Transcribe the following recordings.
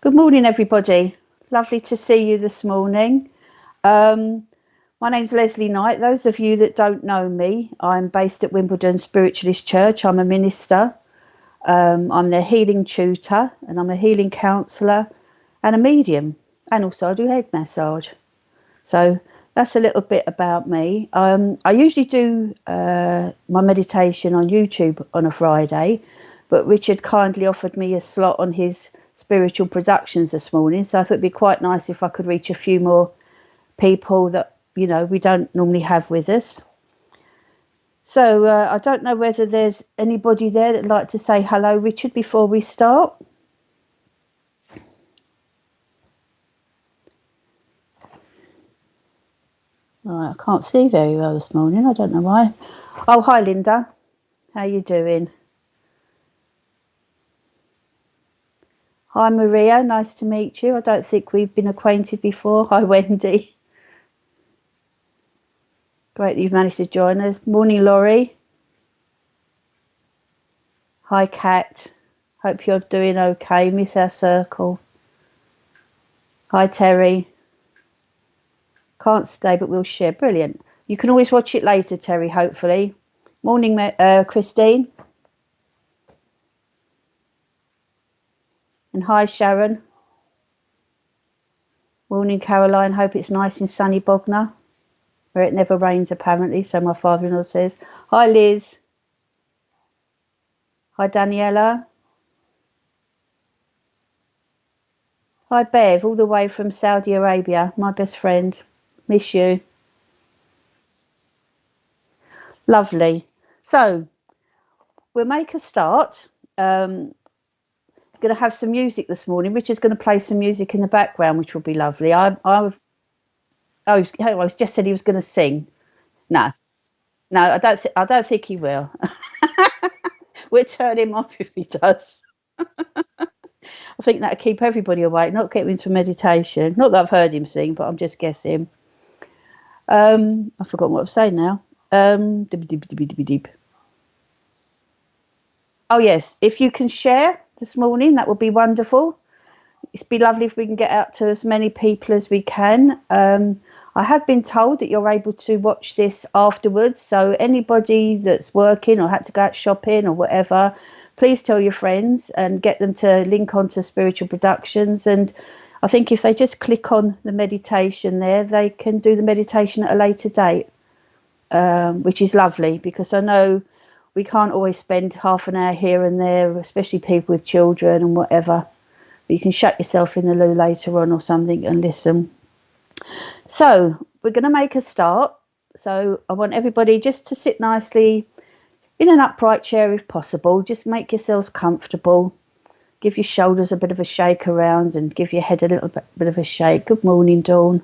Good morning, everybody. Lovely to see you this morning. Um, my name's Lesley Knight. Those of you that don't know me, I'm based at Wimbledon Spiritualist Church. I'm a minister. I'm their healing tutor, and I'm a healing counsellor and a medium. And also I do head massage. So that's a little bit about me. I usually do my meditation on YouTube on a Friday, but Richard kindly offered me a slot on his spiritual productions this morning, so I thought it'd be quite nice if I could reach a few more people that we don't normally have with us. So I don't know whether there's anybody there that'd like to say hello, Richard, before we start. Right, I can't see very well this morning. I don't know why. Oh, hi, Linda. How you doing? Hi, Maria. Nice to meet you. I don't think we've been acquainted before. Hi, Wendy. Great that you've managed to join us. Morning, Laurie. Hi, Kat. Hope you're doing okay. Miss our circle. Hi, Terry. Can't stay, but we'll share. Brilliant. You can always watch it later, Terry, hopefully. Morning, Christine. And hi, Sharon. Morning, Caroline. Hope it's nice in sunny Bognor, where it never rains, apparently, so my father-in-law says. Hi, Liz. Hi, Daniela. Hi, Bev, all the way from Saudi Arabia, my best friend. Miss you. Lovely. So, we'll make a start. Going to have some music this morning. Richard's going to play some music in the background, which will be lovely. I was just said he was going to sing. No, I don't think he will. We'll turn him off if he does. I think that'll keep everybody awake, not get him into meditation. Not that I've heard him sing, but I'm just guessing. I've forgotten what I was saying now. Oh yes, if you can share this morning, that would be wonderful. It'd be lovely if we can get out to as many people as we can. I have been told that you're able to watch this afterwards, so anybody that's working or had to go out shopping or whatever, please tell your friends and get them to link onto Spiritual Productions. And I think if they just click on the meditation there, they can do the meditation at a later date, which is lovely, because I know we can't always spend half an hour here and there, especially people with children and whatever. But you can shut yourself in the loo later on or something and listen. So we're going to make a start. So I want everybody just to sit nicely in an upright chair if possible. Just make yourselves comfortable. Give your shoulders a bit of a shake around and give your head a little bit of a shake. Good morning, Dawn.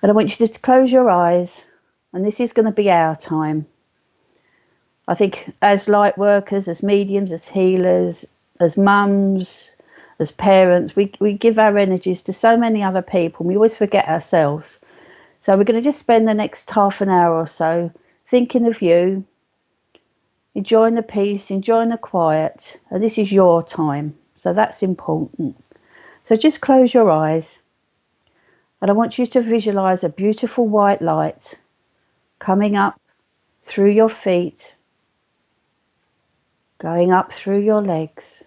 And I want you just to close your eyes. And this is going to be our time. I think as light workers, as mediums, as healers, as mums, as parents, we give our energies to so many other people. We always forget ourselves. So we're going to just spend the next half an hour or so thinking of you, enjoying the peace, enjoying the quiet. And this is your time. So that's important. So just close your eyes. And I want you to visualize a beautiful white light coming up through your feet, going up through your legs.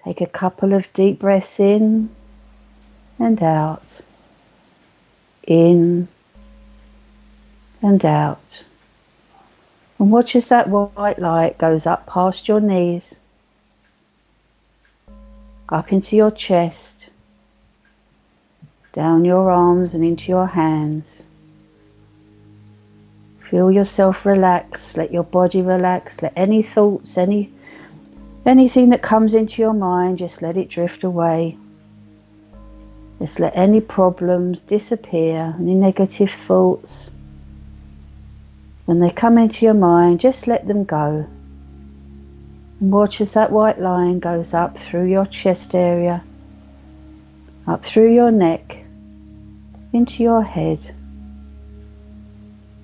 Take a couple of deep breaths in and out. In and out. And watch as that white light goes up past your knees, up into your chest, down your arms and into your hands. Feel yourself relax, let your body relax, let any thoughts, anything that comes into your mind, just let it drift away. Just let any problems disappear, any negative thoughts. When they come into your mind, just let them go. And watch as that white line goes up through your chest area, up through your neck, into your head.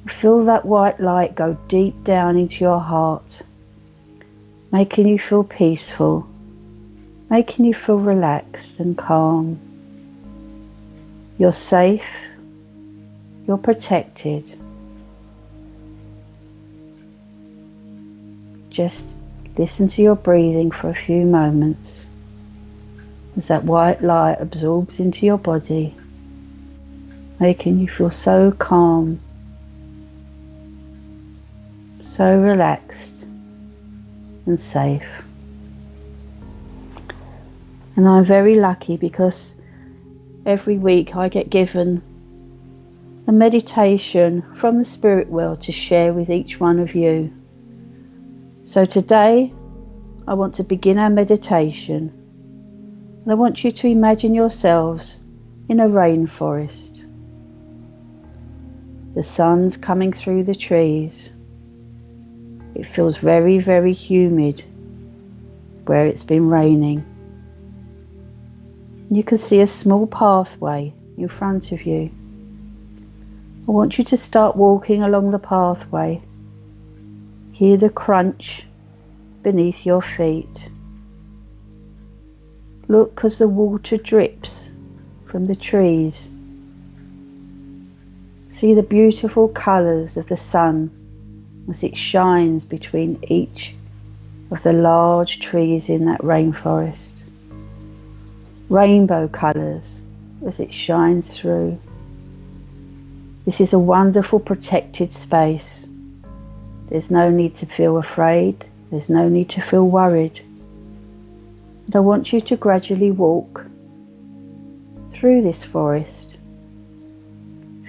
Feel that white light go deep down into your heart, making you feel peaceful, making you feel relaxed and calm. You're safe, you're protected. Just listen to your breathing for a few moments as that white light absorbs into your body, making you feel so calm, so relaxed and safe. And I'm very lucky because every week I get given a meditation from the spirit world to share with each one of you. So today I want to begin our meditation, and I want you to imagine yourselves in a rainforest. The sun's coming through the trees. It feels very, very humid where it's been raining. You can see a small pathway in front of you. I want you to start walking along the pathway. Hear the crunch beneath your feet. Look as the water drips from the trees. See the beautiful colours of the sun as it shines between each of the large trees in that rainforest. Rainbow colours as it shines through. This is a wonderful protected space. There's no need to feel afraid. There's no need to feel worried. And I want you to gradually walk through this forest.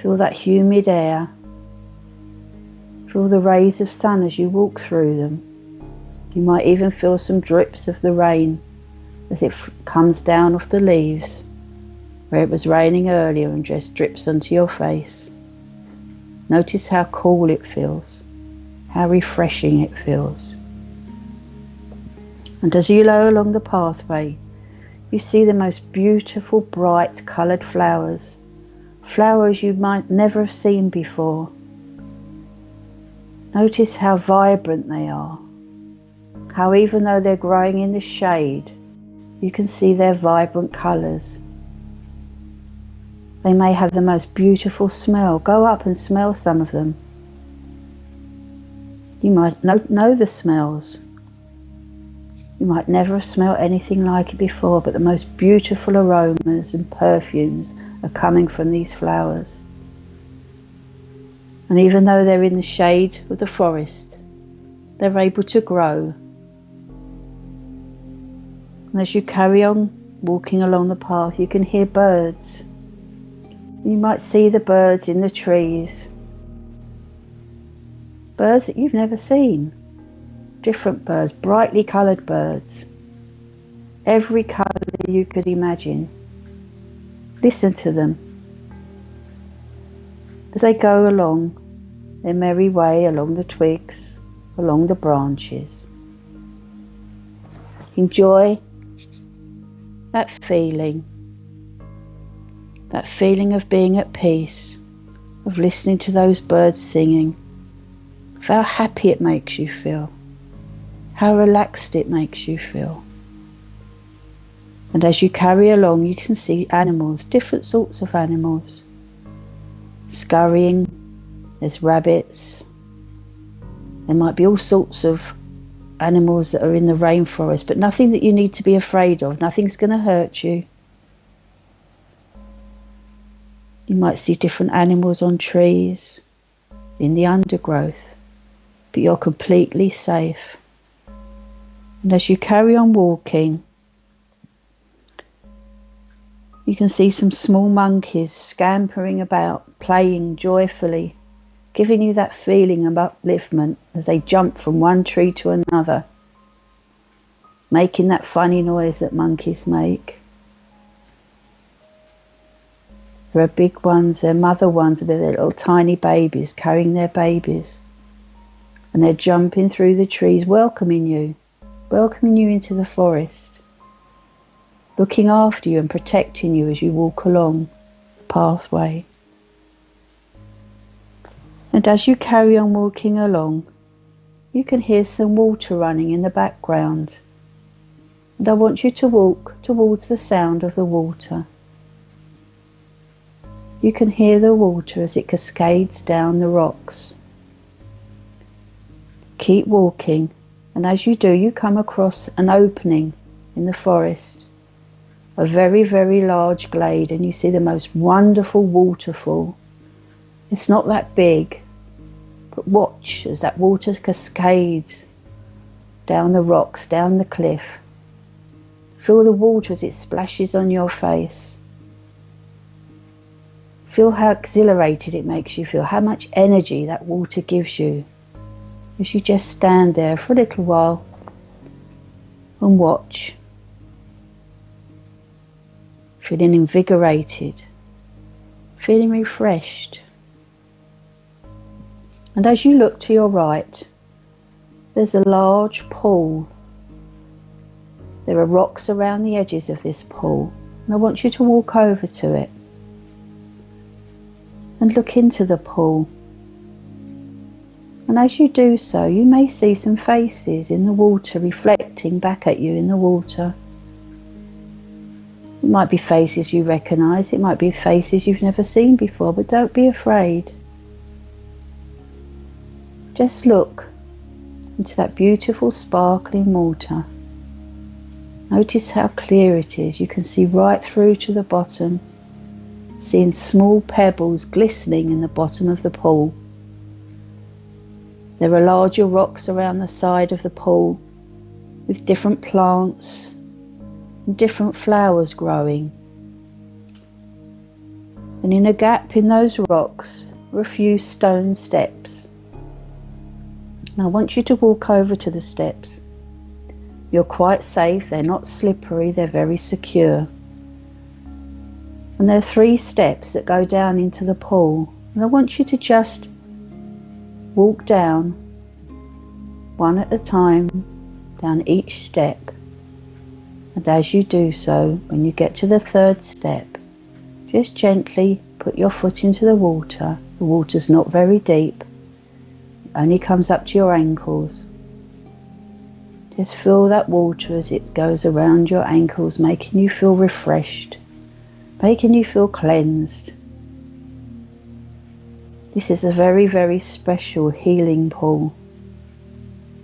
Feel that humid air. Feel the rays of sun as you walk through them. You might even feel some drips of the rain as it comes down off the leaves where it was raining earlier and just drips onto your face. Notice how cool it feels, how refreshing it feels. And as you go along the pathway, you see the most beautiful, bright coloured flowers. Flowers you might never have seen before. Notice how vibrant they are. How even though they're growing in the shade, you can see their vibrant colours. They may have the most beautiful smell. Go up and smell some of them. You might know the smells. You might never have smelled anything like it before, but the most beautiful aromas and perfumes are coming from these flowers. And even though they're in the shade of the forest, they're able to grow. And as you carry on walking along the path, you can hear birds. You might see the birds in the trees. Birds that you've never seen. Different birds, brightly coloured birds. Every colour you could imagine. Listen to them as they go along their merry way along the twigs, along the branches. Enjoy that feeling of being at peace, of listening to those birds singing, of how happy it makes you feel, how relaxed it makes you feel. And as you carry along, you can see animals, different sorts of animals, scurrying. There's rabbits. There might be all sorts of animals that are in the rainforest, but nothing that you need to be afraid of. Nothing's going to hurt you. You might see different animals on trees, in the undergrowth, but you're completely safe. And as you carry on walking, you can see some small monkeys scampering about, playing joyfully, giving you that feeling of upliftment as they jump from one tree to another, making that funny noise that monkeys make. There are big ones, there are mother ones with their little tiny babies carrying their babies, and they're jumping through the trees, welcoming you into the forest, looking after you and protecting you as you walk along the pathway. And as you carry on walking along, you can hear some water running in the background. And I want you to walk towards the sound of the water. You can hear the water as it cascades down the rocks. Keep walking, and as you do, you come across an opening in the forest, a very, very large glade, and you see the most wonderful waterfall. It's not that big, but watch as that water cascades down the rocks, down the cliff. Feel the water as it splashes on your face. Feel how exhilarated it makes you feel, how much energy that water gives you as you just stand there for a little while and watch. Feeling invigorated, feeling refreshed. And as you look to your right, there's a large pool. There are rocks around the edges of this pool, and I want you to walk over to it and look into the pool. And as you do so, you may see some faces in the water reflecting back at you in the water. It might be faces you recognise, it might be faces you've never seen before, but don't be afraid. Just look into that beautiful sparkling water. Notice how clear it is. You can see right through to the bottom, seeing small pebbles glistening in the bottom of the pool. There are larger rocks around the side of the pool with different plants and different flowers growing. And in a gap in those rocks are a few stone steps. Now I want you to walk over to the steps. You're quite safe, they're not slippery, they're very secure. And there are 3 steps that go down into the pool. And I want you to just walk down, one at a time, down each step. And as you do so, when you get to the 3rd step, just gently put your foot into the water. The water's not very deep, it only comes up to your ankles. Just feel that water as it goes around your ankles, making you feel refreshed, making you feel cleansed. This is a very, very special healing pool.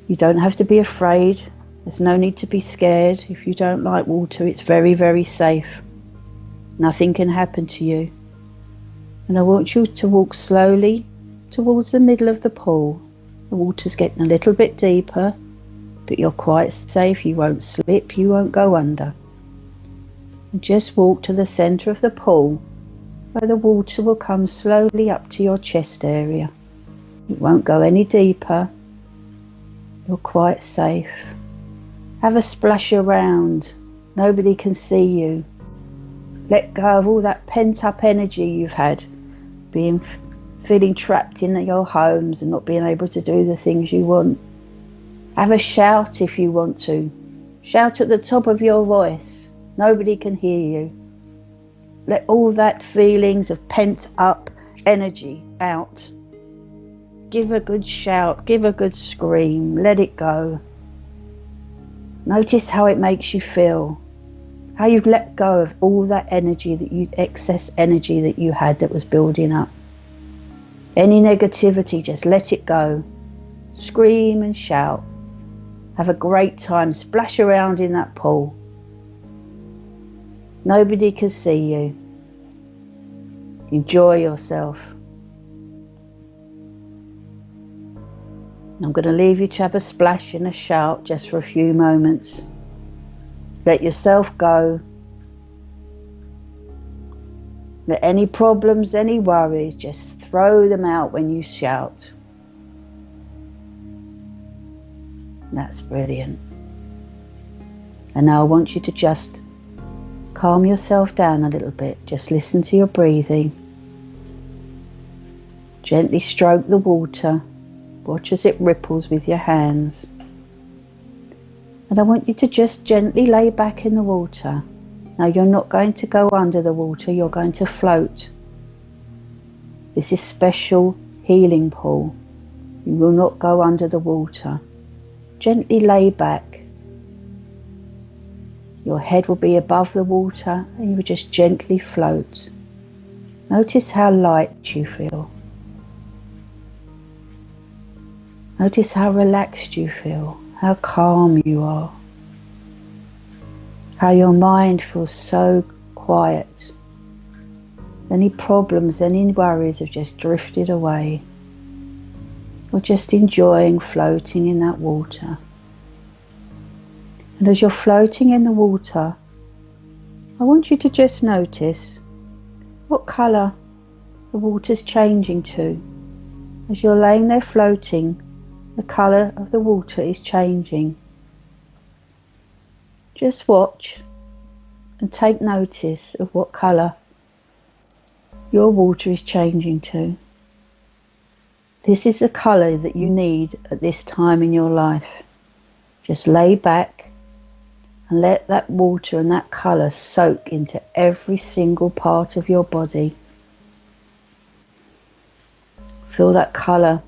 You don't have to be afraid. There's no need to be scared. If you don't like water, it's very, very safe. Nothing can happen to you. And I want you to walk slowly towards the middle of the pool. The water's getting a little bit deeper, but you're quite safe. You won't slip, you won't go under. And just walk to the centre of the pool, where the water will come slowly up to your chest area. It won't go any deeper. You're quite safe. Have a splash around. Nobody can see you. Let go of all that pent-up energy you've had, feeling trapped in your homes and not being able to do the things you want. Have a shout if you want to. Shout at the top of your voice. Nobody can hear you. Let all that feelings of pent-up energy out. Give a good shout, give a good scream, let it go. Notice how it makes you feel. How you've let go of all that energy, excess energy that you had that was building up. Any negativity, just let it go. Scream and shout. Have a great time, splash around in that pool. Nobody can see you. Enjoy yourself. I'm going to leave you to have a splash and a shout just for a few moments. Let yourself go. Let any problems, any worries, just throw them out when you shout. That's brilliant. And now I want you to just calm yourself down a little bit. Just listen to your breathing. Gently stroke the water. Watch as it ripples with your hands. And I want you to just gently lay back in the water. Now you're not going to go under the water, you're going to float. This is special healing pool. You will not go under the water. Gently lay back. Your head will be above the water and you will just gently float. Notice how light you feel. Notice how relaxed you feel, how calm you are, how your mind feels so quiet. Any problems, any worries have just drifted away. You're just enjoying floating in that water. And as you're floating in the water, I want you to just notice what colour the water's changing to. As you're laying there floating, the colour of the water is changing. Just watch and take notice of what colour your water is changing to. This is the colour that you need at this time in your life. Just lay back and let that water and that colour soak into every single part of your body. Feel that colour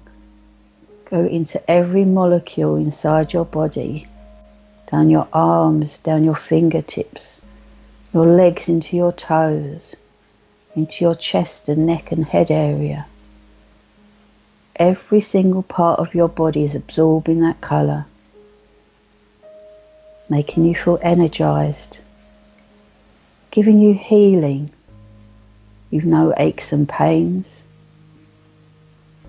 go into every molecule inside your body, down your arms, down your fingertips, your legs into your toes, into your chest and neck and head area. Every single part of your body is absorbing that colour, making you feel energized, giving you healing. You've no aches and pains.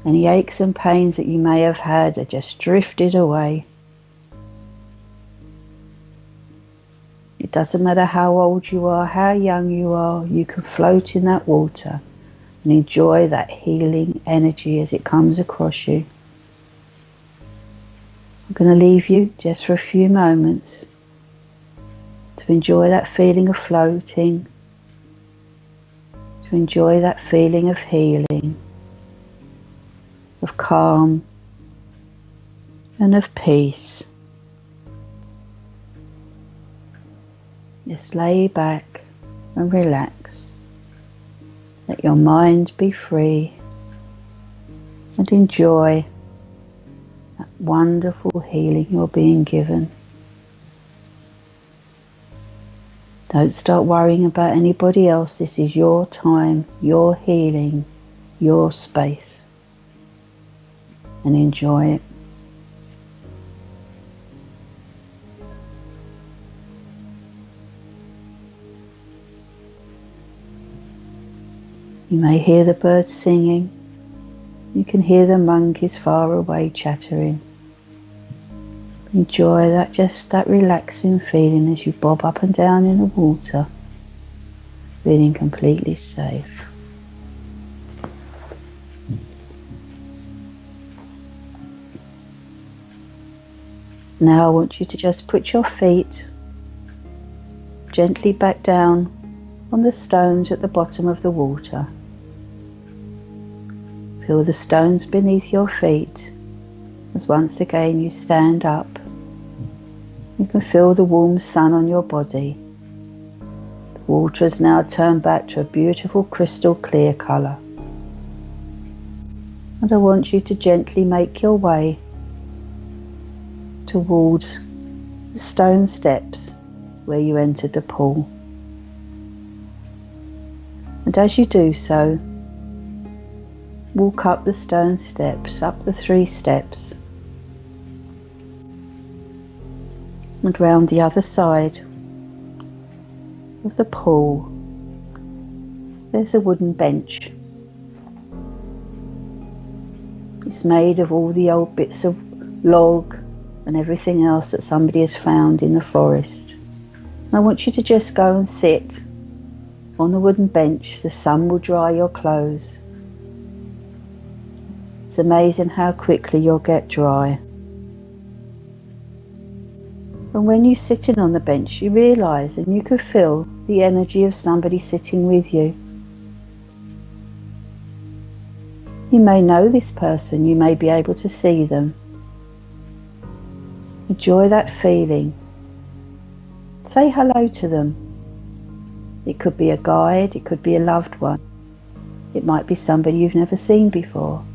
Any aches and pains that you may have had are just drifted away. It doesn't matter how old you are, how young you are, you can float in that water and enjoy that healing energy as it comes across you. I'm going to leave you just for a few moments to enjoy that feeling of floating, to enjoy that feeling of healing, of calm and of peace. Just lay back and relax. Let your mind be free and enjoy that wonderful healing you're being given. Don't start worrying about anybody else. This is your time, your healing, your space. And enjoy it. You may hear the birds singing. You can hear the monkeys far away chattering. Enjoy that, just that relaxing feeling as you bob up and down in the water, feeling completely safe. Now I want you to just put your feet gently back down on the stones at the bottom of the water. Feel the stones beneath your feet as once again you stand up. You can feel the warm sun on your body. The water has now turned back to a beautiful crystal clear colour. And I want you to gently make your way towards the stone steps where you entered the pool. And as you do so, walk up the stone steps, up the 3 steps, and round the other side of the pool. There's a wooden bench. It's made of all the old bits of log and everything else that somebody has found in the forest. And I want you to just go and sit on the wooden bench. The sun will dry your clothes. It's amazing how quickly you'll get dry. And when you're sitting on the bench, you realise and you can feel the energy of somebody sitting with you. You may know this person, you may be able to see them. Enjoy that feeling. Say hello to them. It could be a guide, it could be a loved one. It might be somebody you've never seen before.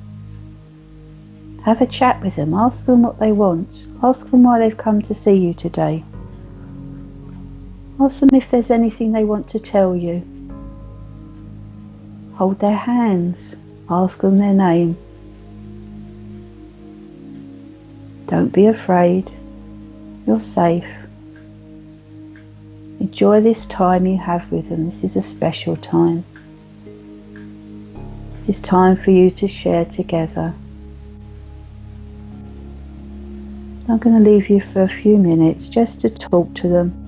Have a chat with them, ask them what they want, ask them why they've come to see you today. Ask them if there's anything they want to tell you. Hold their hands. Ask them their name. Don't be afraid. You're safe. Enjoy this time you have with them. This is a special time. This is time for you to share together. I'm going to leave you for a few minutes just to talk to them.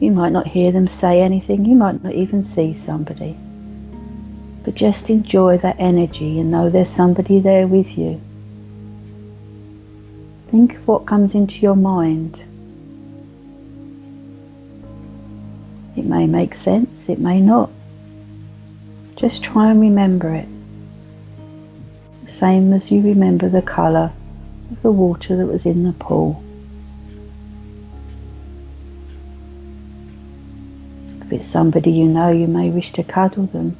You might not hear them say anything, you might not even see somebody. But just enjoy that energy and know there's somebody there with you. Think of what comes into your mind. It may make sense, it may not. Just try and remember it. The same as you remember the colour of the water that was in the pool. If it's somebody you know, you may wish to cuddle them.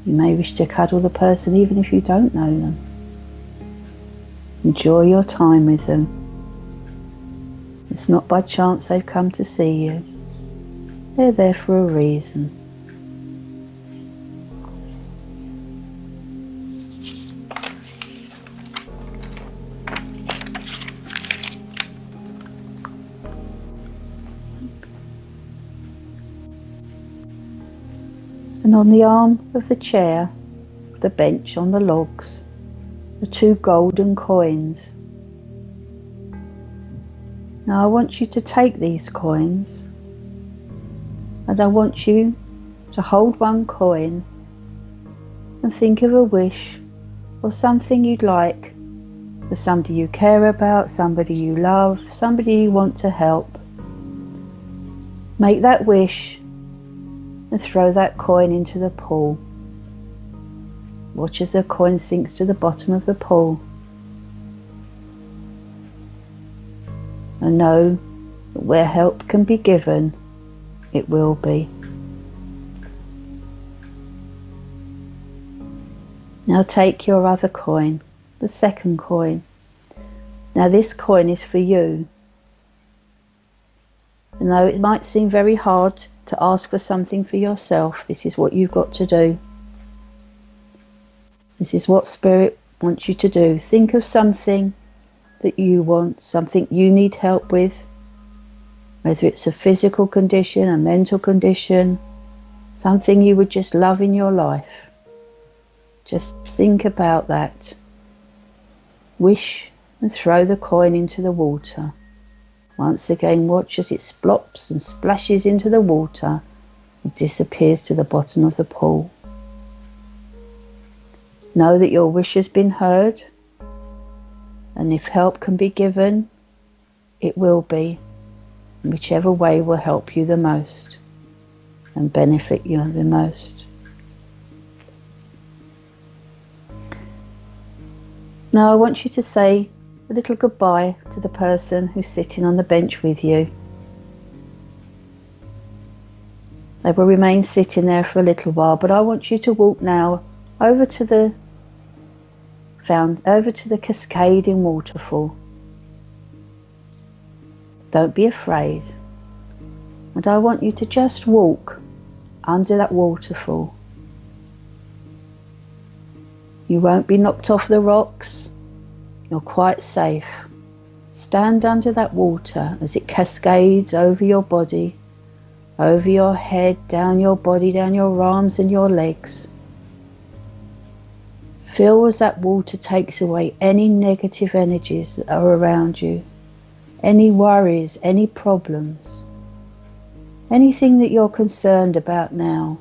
You may wish to cuddle the person even if you don't know them. Enjoy your time with them. It's not by chance they've come to see you. They're there for a reason. And on the arm of the chair, the bench on the logs, are 2 golden coins. Now I want you to take these coins and I want you to hold 1 coin and think of a wish or something you'd like for somebody you care about, somebody you love, somebody you want to help. Make that wish and throw that coin into the pool. Watch as the coin sinks to the bottom of the pool. And know that where help can be given, it will be. Now take your other coin, the second coin. Now this coin is for you. And though it might seem very hard to ask for something for yourself, this is what you've got to do. This is what Spirit wants you to do. Think of something that you want, something you need help with, whether it's a physical condition, a mental condition, something you would just love in your life. Just think about that. Wish and throw the coin into the water. Once again, watch as it splops and splashes into the water and disappears to the bottom of the pool. Know that your wish has been heard, and if help can be given, it will be, in whichever way will help you the most and benefit you the most. Now I want you to say a little goodbye to the person who's sitting on the bench with you. They will remain sitting there for a little while, but I want you to walk now over to the cascading waterfall. Don't be afraid. And I want you to just walk under that waterfall. You won't be knocked off the rocks. You're quite safe. Stand under that water as it cascades over your body, over your head, down your body, down your arms and your legs. Feel as that water takes away any negative energies that are around you, any worries, any problems, anything that you're concerned about now.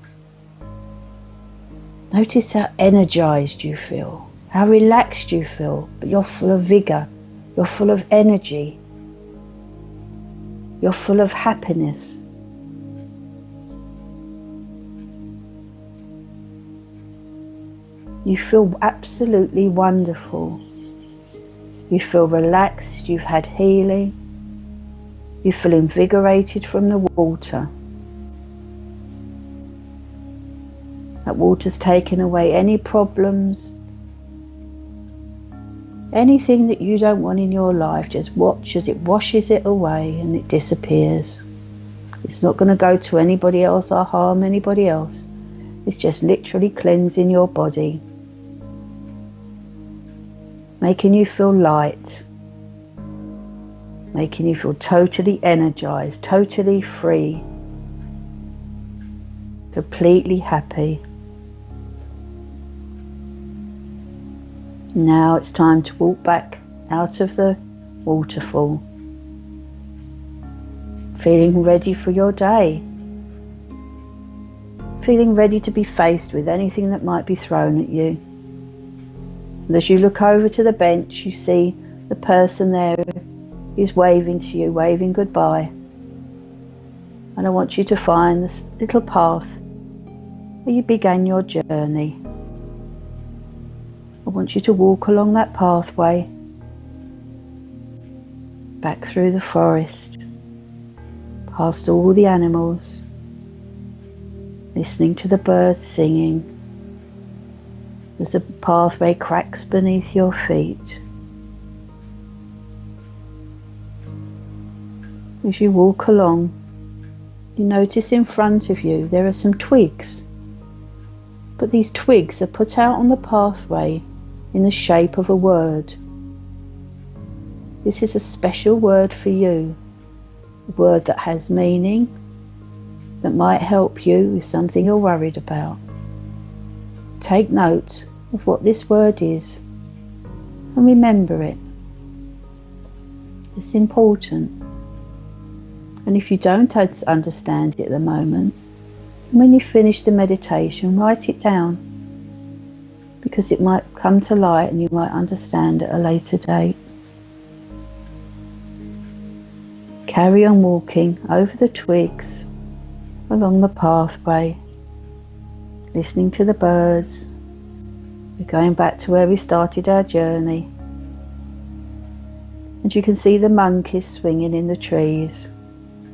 Notice how energized you feel, how relaxed you feel, but you're full of vigor, you're full of energy, you're full of happiness. You feel absolutely wonderful. You feel relaxed, you've had healing, you feel invigorated from the water. That water's taken away any problems, Anything that you don't want in your life, just watch as it washes it away and it disappears. It's not going to go to anybody else or harm anybody else. It's just literally cleansing your body, making you feel light, making you feel totally energized, totally free, completely happy. Now it's time to walk back out of the waterfall, feeling ready for your day, feeling ready to be faced with anything that might be thrown at you. And as you look over to the bench, you see the person there is waving to you, waving goodbye. And I want you to find this little path where you began your journey. I want you to walk along that pathway, back through the forest, past all the animals, listening to the birds singing. There's a pathway cracks beneath your feet. As you walk along, you notice in front of you there are some twigs, but these twigs are put out on the pathway in the shape of a word. This is a special word for you, a word that has meaning, that might help you with something you're worried about. Take note of what this word is and remember it. It's important. And if you don't understand it at the moment, when you finish the meditation, write it down, because it might come to light and you might understand at a later date. Carry on walking over the twigs, along the pathway, listening to the birds. We're going back to where we started our journey. And you can see the monkeys swinging in the trees.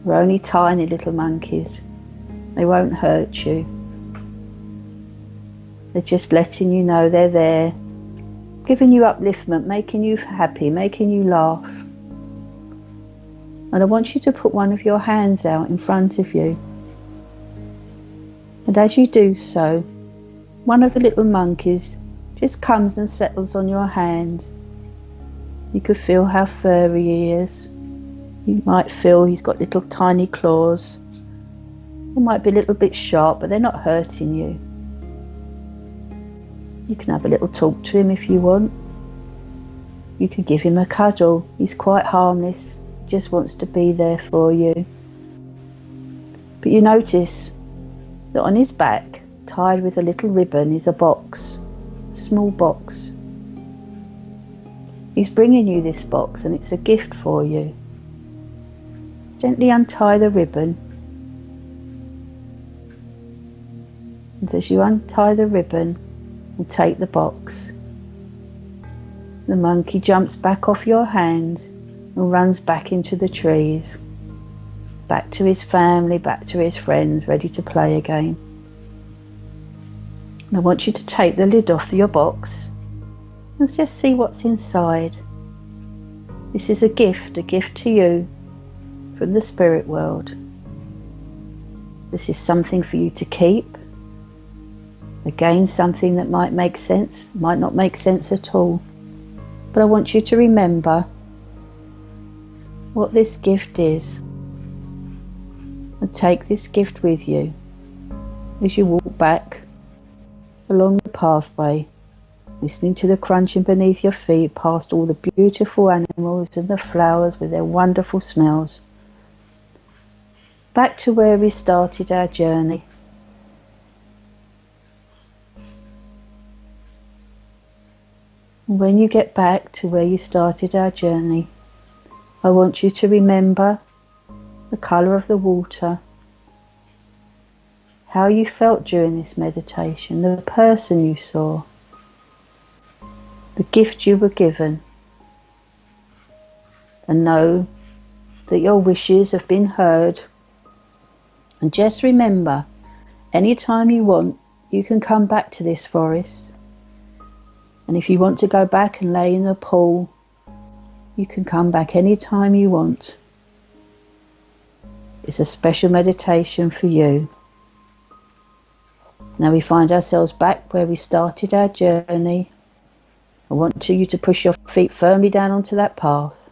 They're only tiny little monkeys. They won't hurt you. They're just letting you know they're there, giving you upliftment, making you happy, making you laugh. And I want you to put one of your hands out in front of you. And as you do so, one of the little monkeys just comes and settles on your hand. You could feel how furry he is. You might feel he's got little tiny claws. They might be a little bit sharp, but they're not hurting you. You can have a little talk to him if you want. You can give him a cuddle. He's quite harmless, just wants to be there for you. But you notice that on his back, tied with a little ribbon, is a box, a small box. He's bringing you this box and it's a gift for you. Gently untie the ribbon. And as you untie the ribbon and take the box, the monkey jumps back off your hand and runs back into the trees, back to his family, back to his friends, ready to play again. And I want you to take the lid off your box and just see what's inside. This is a gift to you from the spirit world. This is something for you to keep. Again, something that might make sense, might not make sense at all. But I want you to remember what this gift is. And take this gift with you as you walk back along the pathway, listening to the crunching beneath your feet, past all the beautiful animals and the flowers with their wonderful smells. Back to where we started our journey. When you get back to where you started our journey, I want you to remember the colour of the water, how you felt during this meditation, the person you saw, the gift you were given, and know that your wishes have been heard. And just remember, anytime you want, you can come back to this forest. And if you want to go back and lay in the pool, you can come back anytime you want. It's a special meditation for you. Now we find ourselves back where we started our journey. I want you to push your feet firmly down onto that path.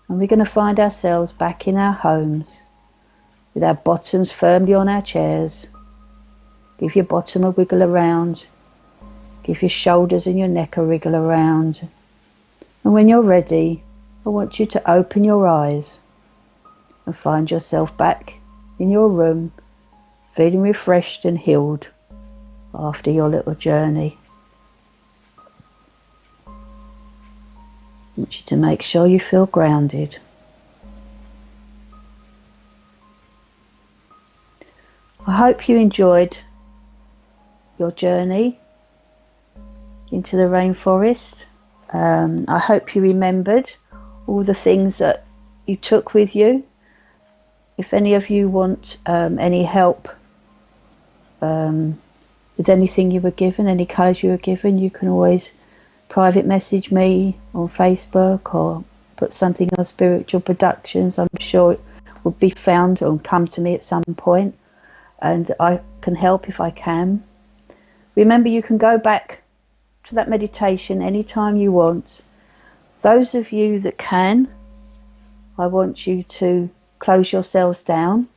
And we're going to find ourselves back in our homes with our bottoms firmly on our chairs. Give your bottom a wiggle around. Give your shoulders and your neck a wriggle around. And when you're ready, I want you to open your eyes and find yourself back in your room, feeling refreshed and healed after your little journey. I want you to make sure you feel grounded. I hope you enjoyed your journey into the rainforest. I hope you remembered all the things that you took with you. If any of you want any help with anything you were given, any colours you were given, you can always private message me on Facebook or put something on Spiritual Productions. I'm sure it will be found or come to me at some point, and I can help if I can. Remember, you can go back to that meditation anytime you want. Those of you that can, I want you to close yourselves down.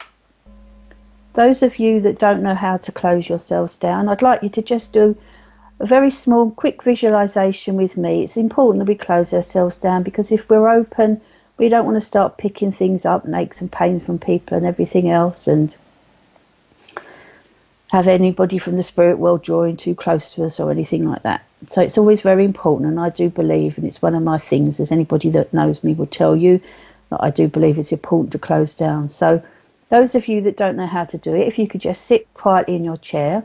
Those of you that don't know how to close yourselves down, I'd like you to just do a very small, quick visualization with me. It's important that we close ourselves down, because if we're open, we don't want to start picking things up and aches and pains from people and everything else, and have anybody from the spirit world drawing too close to us or anything like that. So it's always very important, and I do believe, and it's one of my things, as anybody that knows me will tell you, that I do believe it's important to close down. So those of you that don't know how to do it, if you could just sit quietly in your chair,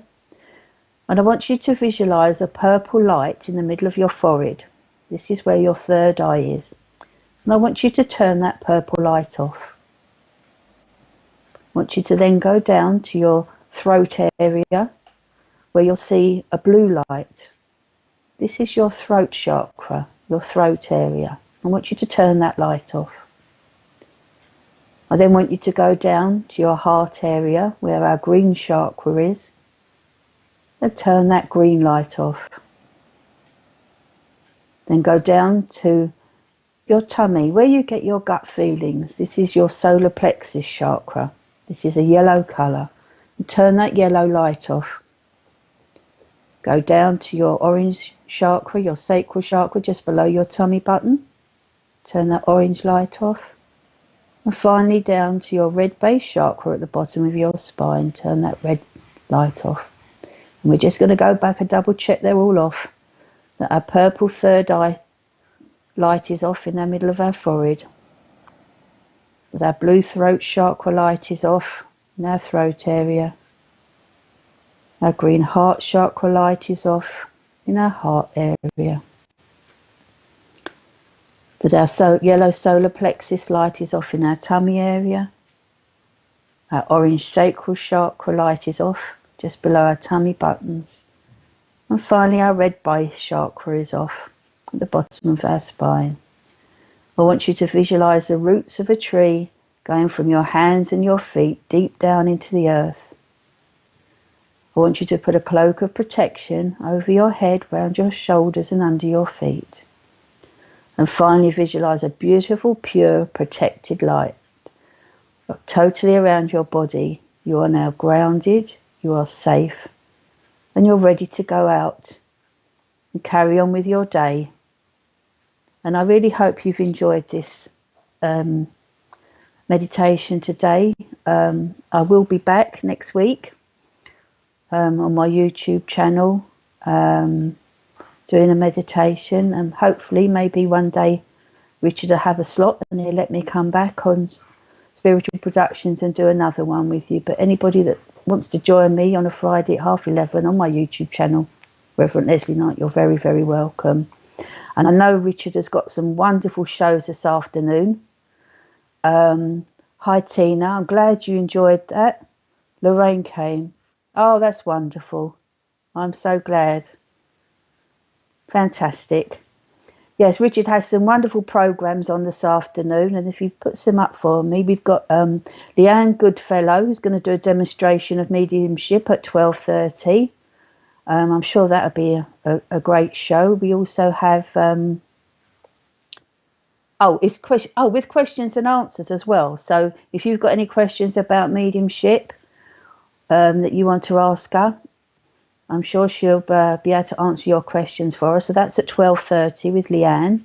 and I want you to visualize a purple light in the middle of your forehead. This is where your third eye is. And I want you to turn that purple light off. I want you to then go down to your throat area where you'll see a blue light. This is your throat chakra, your throat area. I want you to turn that light off. I then want you to go down to your heart area where our green chakra is, and turn that green light off. Then go down to your tummy where you get your gut feelings. This is your solar plexus chakra. This is a yellow colour. And turn that yellow light off. Go down to your orange chakra, your sacral chakra, just below your tummy button. Turn that orange light off. And finally down to your red base chakra at the bottom of your spine. Turn that red light off. And we're just going to go back and double check they're all off. That our purple third eye light is off in the middle of our forehead. That our blue throat chakra light is off in our throat area. Our green heart chakra light is off in our heart area. That our yellow solar plexus light is off in our tummy area. Our orange sacral chakra light is off just below our tummy buttons. And finally our red base chakra is off at the bottom of our spine. I want you to visualize the roots of a tree going from your hands and your feet deep down into the earth. I want you to put a cloak of protection over your head, round your shoulders and under your feet. And finally visualize a beautiful, pure, protected light totally around your body. You are now grounded, you are safe, and you're ready to go out and carry on with your day. And I really hope you've enjoyed this meditation today. I will be back next week on my YouTube channel doing a meditation, and hopefully maybe one day Richard will have a slot and he'll let me come back on Spiritual Productions and do another one with you. But anybody that wants to join me on a Friday at 11:30 on my YouTube channel, Reverend Lesley Knight, you're very, very welcome. And I know Richard has got some wonderful shows this afternoon. Hi Tina, I'm glad you enjoyed that. Lorraine came. Oh, that's wonderful. I'm so glad. Fantastic. Yes, Richard has some wonderful programs on this afternoon, and if you put some up for me, we've got Leanne Goodfellow, who's going to do a demonstration of mediumship at 12:30. I'm sure that'll be a great show. We also have with questions and answers as well. So if you've got any questions about mediumship that you want to ask her, I'm sure she'll be able to answer your questions for us. So that's at 12:30 with Leanne.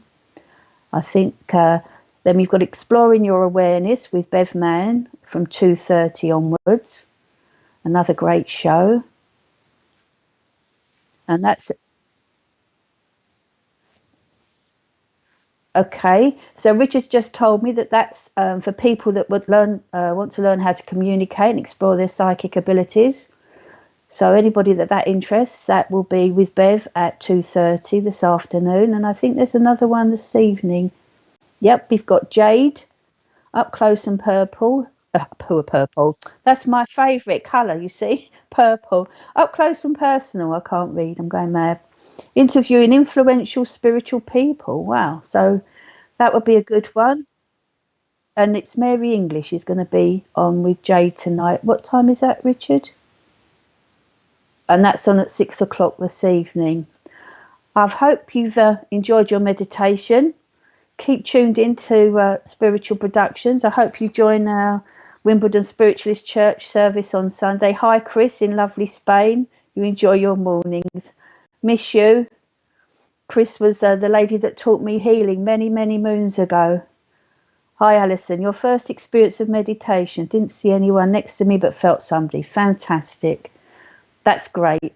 I think then we've got Exploring Your Awareness with Bev Mann from 2:30 onwards. Another great show. And that's okay. So Richard's just told me that that's for people that would want to learn how to communicate and explore their psychic abilities. So anybody that interests, that will be with Bev at 2:30 this afternoon. And I think there's another one this evening. Yep, we've got Jade, Up Close and Purple. Purple. That's my favourite colour, you see. Purple. Up Close and Personal. I can't read. I'm going mad. Interviewing influential spiritual people. Wow. So that would be a good one. And it's Mary English is going to be on with Jade tonight. What time is that, Richard? And that's on at 6 o'clock this evening. I hope you've enjoyed your meditation. Keep tuned into Spiritual Productions. I hope you join our Wimbledon Spiritualist Church service on Sunday. Hi, Chris in lovely Spain. You enjoy your mornings. Miss you. Chris was the lady that taught me healing many, many moons ago. Hi, Alison. Your first experience of meditation. Didn't see anyone next to me, but felt somebody. Fantastic. That's great.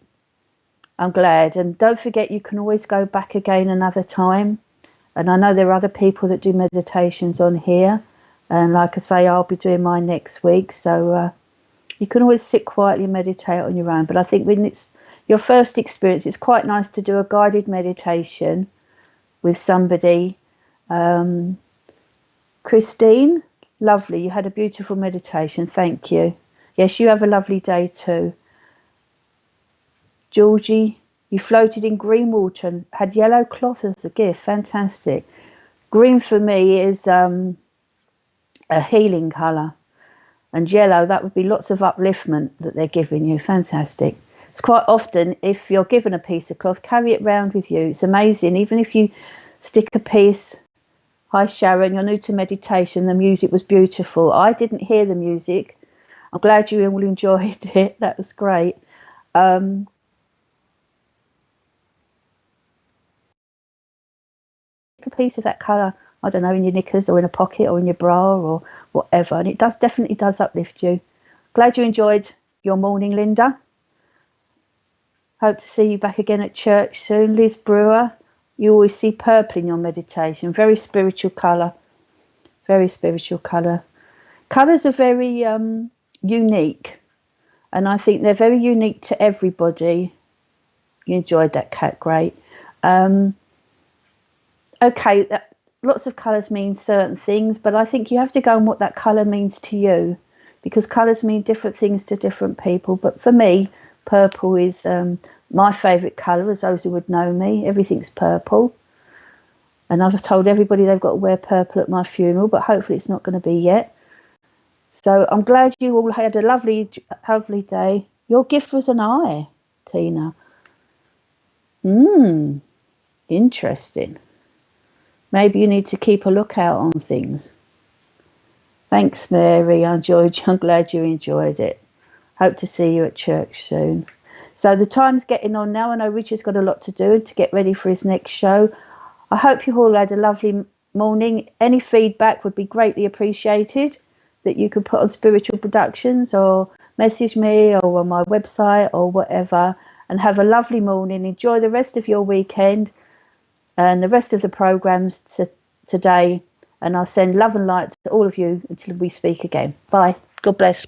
I'm glad. And don't forget, you can always go back again another time. And I know there are other people that do meditations on here. And like I say, I'll be doing mine next week. So you can always sit quietly and meditate on your own. But I think when it's your first experience, it's quite nice to do a guided meditation with somebody. Christine, lovely. You had a beautiful meditation. Thank you. Yes, you have a lovely day too. Georgie, you floated in green water and had yellow cloth as a gift. Fantastic. Green for me is a healing colour. And yellow, that would be lots of upliftment that they're giving you. Fantastic. It's quite often, if you're given a piece of cloth, carry it round with you. It's amazing. Even if you stick a piece. Hi, Sharon. You're new to meditation. The music was beautiful. I didn't hear the music. I'm glad you all enjoyed it. That was great. A piece of that colour, I don't know, in your knickers or in a pocket or in your bra or whatever, and it definitely does uplift you. Glad you enjoyed your morning, Linda. Hope to see you back again at church soon. Liz Brewer, you always see purple in your meditation. Very spiritual colour. Very spiritual colour. Colours are very unique, and I think they're very unique to everybody. You enjoyed that, Cat. Great. Okay, lots of colours mean certain things, but I think you have to go on what that colour means to you, because colours mean different things to different people. But for me, purple is my favourite colour, as those who would know me. Everything's purple. And I've told everybody they've got to wear purple at my funeral, but hopefully it's not going to be yet. So I'm glad you all had a lovely, lovely day. Your gift was an eye, Tina. Interesting. Maybe you need to keep a lookout on things. Thanks, Mary. I'm glad you enjoyed it. Hope to see you at church soon. So the time's getting on now. I know Richard's got a lot to do to get ready for his next show. I hope you all had a lovely morning. Any feedback would be greatly appreciated that you could put on Spiritual Productions or message me or on my website or whatever. And have a lovely morning. Enjoy the rest of your weekend and the rest of the programs today. And I'll send love and light to all of you until we speak again. Bye. God bless.